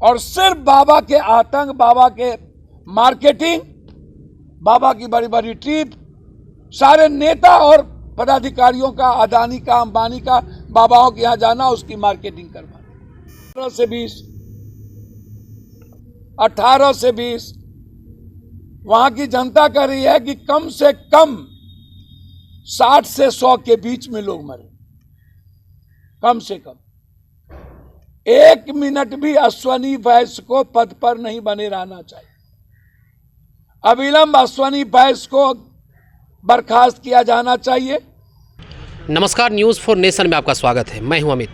और सिर्फ बाबा के आतंक, बाबा के मार्केटिंग, बाबा की बड़ी बड़ी ट्रिप, सारे नेता और पदाधिकारियों का, अदानी का, अंबानी का, बाबाओं के यहां जाना, उसकी मार्केटिंग करवाना। 18 से 20 वहां की जनता कह रही है कि कम से कम 60 से 100 के बीच में लोग मरे, कम से कम। 1 मिनट भी अश्वनी वैश्य को पद पर नहीं बने रहना चाहिए। अविलंब अश्वनी वैश्य को बर्खास्त किया जाना चाहिए। नमस्कार, न्यूज़ फॉर नेशन में आपका स्वागत है। मैं हूं अमित।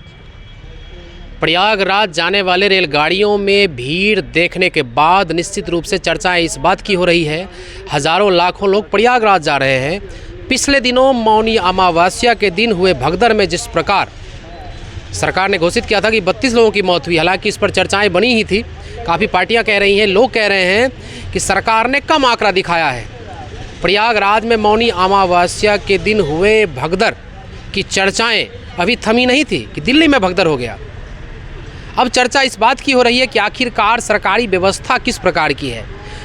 प्रयागराज जाने वाले रेलगाड़ियों में भीड़ देखने के बाद निश्चित रूप से चर्चाएं इस बात की हो रही है, हज़ारों लाखों लोग प्रयागराज जा रहे हैं। पिछले दिनों मौनी अमावस्या के दिन हुए भगदड़ में जिस प्रकार सरकार ने घोषित किया था कि 32 लोगों की मौत हुई, हालांकि इस पर चर्चाएं बनी ही थी। काफ़ी पार्टियां कह रही हैं, लोग कह रहे हैं कि सरकार ने कम आंकड़ा दिखाया है। प्रयागराज में मौनी अमावस्या के दिन हुए भगदड़ की चर्चाएं अभी थमी नहीं थी कि दिल्ली में भगदड़ हो गया। अब चर्चा इस बात की हो रही है कि आखिरकार सरकारी व्यवस्था किस प्रकार की है।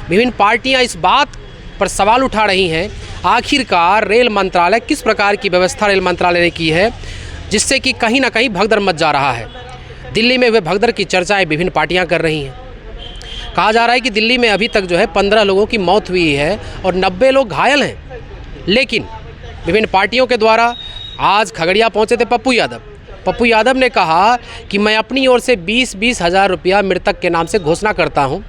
विभिन्न पार्टियां इस बात पर सवाल उठा रही हैं, आखिरकार रेल मंत्रालय किस प्रकार की व्यवस्था रेल मंत्रालय ने की है, जिससे कि कहीं ना कहीं भगदड़ मच जा रहा है। दिल्ली में हुए भगदड़ की चर्चाएं विभिन्न पार्टियां कर रही हैं। कहा जा रहा है कि दिल्ली में अभी तक जो है 15 लोगों की मौत हुई है और 90 लोग घायल हैं। लेकिन विभिन्न पार्टियों के द्वारा आज खगड़िया पहुंचे थे पप्पू यादव। पप्पू यादव ने कहा कि मैं अपनी ओर से 20-20 हज़ार रुपया मृतक के नाम से घोषणा करता हूं।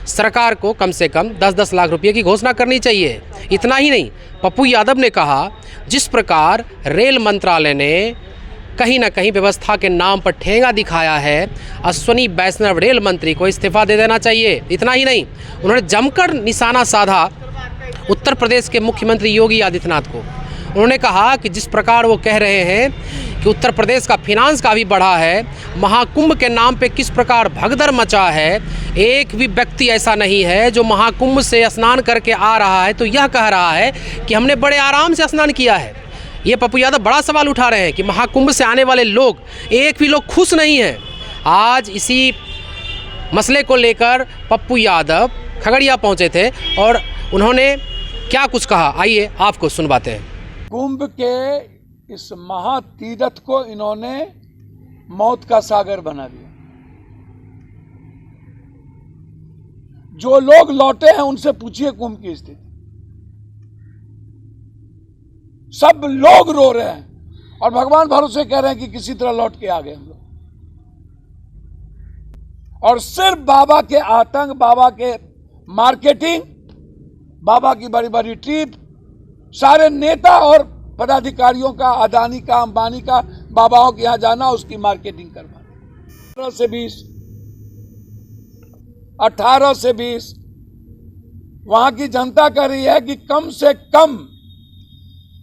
सरकार को कम से कम 10-10 लाख रुपये की घोषणा करनी चाहिए। इतना ही नहीं, पप्पू यादव ने कहा जिस प्रकार रेल मंत्रालय ने कहीं ना कहीं व्यवस्था के नाम पर ठेंगा दिखाया है, अश्वनी वैष्णव रेल मंत्री को इस्तीफा दे देना चाहिए। इतना ही नहीं, उन्होंने जमकर निशाना साधा उत्तर प्रदेश के मुख्यमंत्री योगी आदित्यनाथ को। उन्होंने कहा कि जिस प्रकार वो कह रहे हैं कि उत्तर प्रदेश का फिनांस काफ़ी बढ़ा है, महाकुंभ के नाम पे किस प्रकार भगदड़ मचा है, एक भी व्यक्ति ऐसा नहीं है जो महाकुंभ से स्नान करके आ रहा है तो यह कह रहा है कि हमने बड़े आराम से स्नान किया है। ये पप्पू यादव बड़ा सवाल उठा रहे हैं कि महाकुंभ से आने वाले लोग, एक भी लोग खुश नहीं हैं। आज इसी मसले को लेकर पप्पू यादव खगड़िया पहुंचे थे और उन्होंने क्या कुछ कहा, आइए आपको सुनवाते हैं। कुंभ के इस महातीर्थ को इन्होंने मौत का सागर बना दिया। जो लोग लौटे हैं उनसे पूछिए कुंभ की स्थिति। सब लोग रो रहे हैं और भगवान भरोसे कह रहे हैं कि किसी तरह लौट के आ गए हम लोग। और सिर्फ बाबा के आतंक, बाबा के मार्केटिंग, बाबा की बड़ी बड़ी ट्रिप, सारे नेता और पदाधिकारियों का, अदानी का, अंबानी का, बाबाओं के यहां जाना, उसकी मार्केटिंग करवाना। 18 से 20 वहां की जनता कह रही है कि कम से कम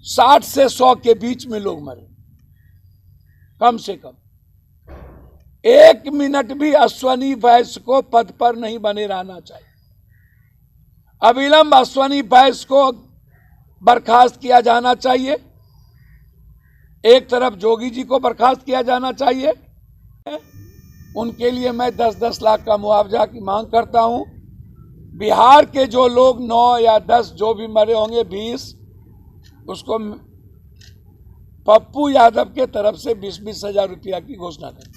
60 से 100 के बीच में लोग मरे, कम से कम। 1 मिनट भी अश्वनी वैश्य को पद पर नहीं बने रहना चाहिए। अविलंब अश्वनी वैश्य को बर्खास्त किया जाना चाहिए। एक तरफ जोगी जी को बर्खास्त किया जाना चाहिए। उनके लिए मैं 10-10 लाख का मुआवजा की मांग करता हूं। बिहार के जो लोग 9 या 10 जो भी मरे होंगे, 20, उसको पप्पू यादव के तरफ से 20-20 हज़ार रुपया की घोषणा करें।